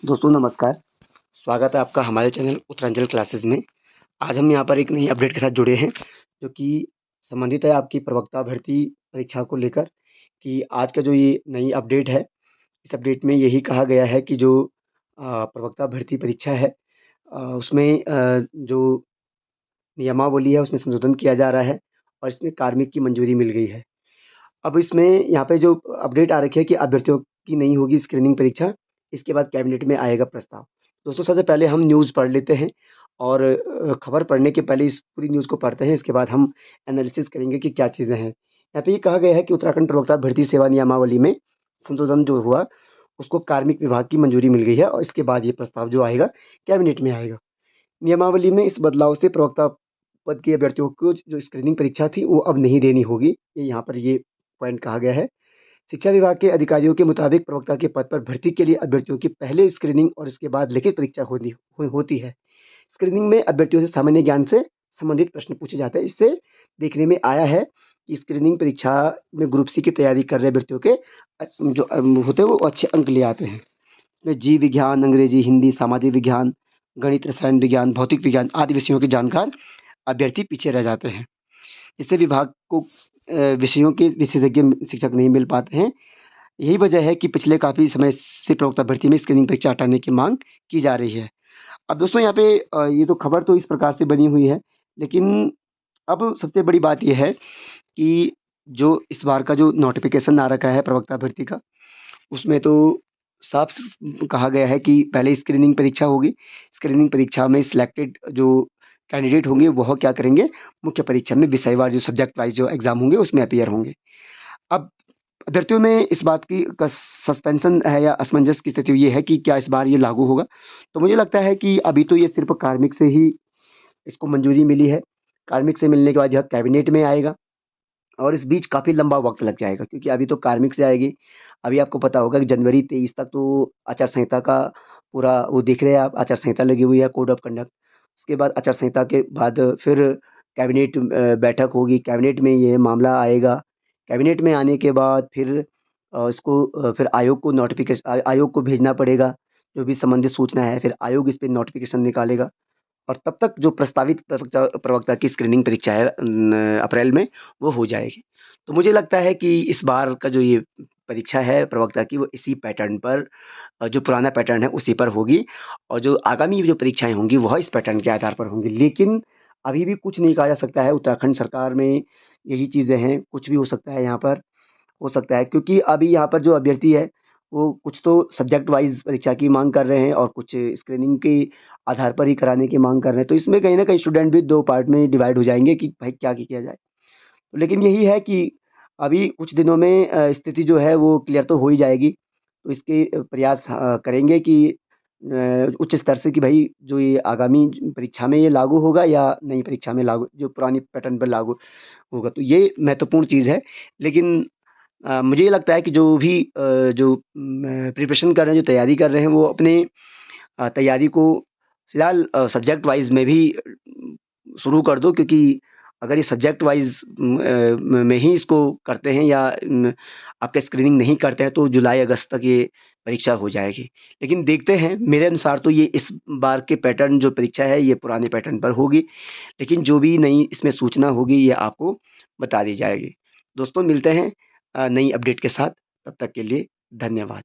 दोस्तों नमस्कार, स्वागत है आपका हमारे चैनल उत्तरांचल क्लासेस में। आज हम यहाँ पर एक नई अपडेट के साथ जुड़े हैं, जो कि संबंधित है आपकी प्रवक्ता भर्ती परीक्षा को लेकर कि आज का जो ये नई अपडेट है, इस अपडेट में यही कहा गया है कि जो प्रवक्ता भर्ती परीक्षा है उसमें जो नियमावली है उसमें संशोधन किया जा रहा है और इसमें कार्मिक की मंजूरी मिल गई है। अब इसमें यहाँ पे जो अपडेट आ रखी है कि अभ्यर्थियों की नहीं होगी स्क्रीनिंग परीक्षा, इसके बाद कैबिनेट में आएगा प्रस्ताव। दोस्तों सबसे पहले हम न्यूज़ पढ़ लेते हैं और खबर पढ़ने के पहले इस पूरी न्यूज़ को पढ़ते हैं, इसके बाद हम एनालिसिस करेंगे कि क्या चीज़ें हैं। यहाँ पे ये कहा गया है कि उत्तराखंड प्रवक्ता भर्ती सेवा नियमावली में संशोधन जो हुआ, उसको कार्मिक विभाग की मंजूरी मिल गई है और इसके बाद ये प्रस्ताव जो आएगा, कैबिनेट में आएगा। नियमावली में इस बदलाव से प्रवक्ता पद के अभ्यर्थियों को जो स्क्रीनिंग परीक्षा थी, वो अब नहीं देनी होगी। ये यहाँ पर ये पॉइंट कहा गया है। शिक्षा विभाग के अधिकारियों के मुताबिक प्रवक्ता के पद पर भर्ती के लिए अभ्यर्थियों की पहले स्क्रीनिंग और इसके बाद लिखित परीक्षा होती है। स्क्रीनिंग में अभ्यर्थियों से सामान्य ज्ञान से संबंधित प्रश्न पूछे जाते हैं। इससे देखने में आया है कि स्क्रीनिंग परीक्षा में ग्रुप सी की तैयारी कर रहे अभ्यर्थियों के जो होते हैं वो अच्छे अंक ले आते हैं। इसमें जीव विज्ञान, अंग्रेजी, हिंदी, सामाजिक विज्ञान, गणित, रसायन विज्ञान, भौतिक विज्ञान आदि विषयों के जानकार अभ्यर्थी पीछे रह जाते हैं। इससे विभाग को विषयों के विशेषज्ञ शिक्षक नहीं मिल पाते हैं। यही वजह है कि पिछले काफ़ी समय से प्रवक्ता भर्ती में स्क्रीनिंग परीक्षा हटाने की मांग की जा रही है। अब दोस्तों यहाँ पे ये तो खबर तो इस प्रकार से बनी हुई है, लेकिन अब सबसे बड़ी बात ये है कि जो इस बार का जो नोटिफ़िकेशन आ रखा है प्रवक्ता भर्ती का, उसमें तो साफ कहा गया है कि पहले स्क्रीनिंग परीक्षा होगी। स्क्रीनिंग परीक्षा में सिलेक्टेड जो कैंडिडेट होंगे वह क्या करेंगे, मुख्य परीक्षा में विषयवार जो सब्जेक्ट वाइज़ जो एग्ज़ाम होंगे उसमें अपीयर होंगे। अब अभ्यर्थियों में इस बात की का सस्पेंशन है या असमंजस की स्थिति ये है कि क्या इस बार ये लागू होगा? तो मुझे लगता है कि अभी तो ये सिर्फ़ कार्मिक से ही इसको मंजूरी मिली है। कार्मिक से मिलने के बाद यह कैबिनेट में आएगा और इस बीच काफ़ी लंबा वक़्त लग जाएगा क्योंकि अभी तो कार्मिक से आएगी। अभी आपको पता होगा कि जनवरी 23 तक तो आचार संहिता का पूरा वो देख रहे हैं आप, आचार संहिता लगी हुई है, कोड ऑफ कंडक्ट। उसके बाद आचार संहिता के बाद फिर कैबिनेट बैठक होगी, कैबिनेट में ये मामला आएगा। कैबिनेट में आने के बाद फिर इसको फिर आयोग को आयोग को भेजना पड़ेगा, जो भी संबंधित सूचना है, फिर आयोग इस पे नोटिफ़िकेशन निकालेगा। और तब तक जो प्रस्तावित प्रवक्ता की स्क्रीनिंग परीक्षा है अप्रैल में, वो हो जाएगी। तो मुझे लगता है कि इस बार का जो ये परीक्षा है प्रवक्ता की, वो इसी पैटर्न पर जो पुराना पैटर्न है उसी पर होगी और जो आगामी जो परीक्षाएँ होंगी वह इस पैटर्न के आधार पर होंगी। लेकिन अभी भी कुछ नहीं कहा जा सकता है, उत्तराखंड सरकार में यही चीज़ें हैं, कुछ भी हो सकता है यहाँ पर। हो सकता है क्योंकि अभी यहाँ पर जो अभ्यर्थी है, वो कुछ तो सब्जेक्ट वाइज़ परीक्षा की माँग कर रहे हैं और कुछ स्क्रीनिंग के आधार पर ही कराने की माँग कर रहे हैं। तो इसमें कहीं न कहीं स्टूडेंट भी 2 पार्ट में डिवाइड हो जाएँगे कि भाई क्या किया जाए। लेकिन यही है कि अभी कुछ दिनों में स्थिति जो है वो क्लियर तो हो ही जाएगी। तो इसके प्रयास करेंगे कि उच्च स्तर से कि भई जो ये आगामी परीक्षा में ये लागू होगा या नई परीक्षा में लागू जो पुरानी पैटर्न पर लागू होगा। तो ये महत्वपूर्ण चीज़ है। लेकिन मुझे ये लगता है कि जो भी जो प्रिपरेशन कर रहे हैं, जो तैयारी कर रहे हैं, वो अपने तैयारी को फ़िलहाल सब्जेक्ट वाइज़ में भी शुरू कर दो क्योंकि अगर ये सब्जेक्ट वाइज़ में ही इसको करते हैं या आपका स्क्रीनिंग नहीं करते हैं तो जुलाई-अगस्त तक ये परीक्षा हो जाएगी। लेकिन देखते हैं, मेरे अनुसार तो ये इस बार के पैटर्न जो परीक्षा है ये पुराने पैटर्न पर होगी। लेकिन जो भी नई इसमें सूचना होगी ये आपको बता दी जाएगी। दोस्तों मिलते हैं नई अपडेट के साथ, तब तक के लिए धन्यवाद।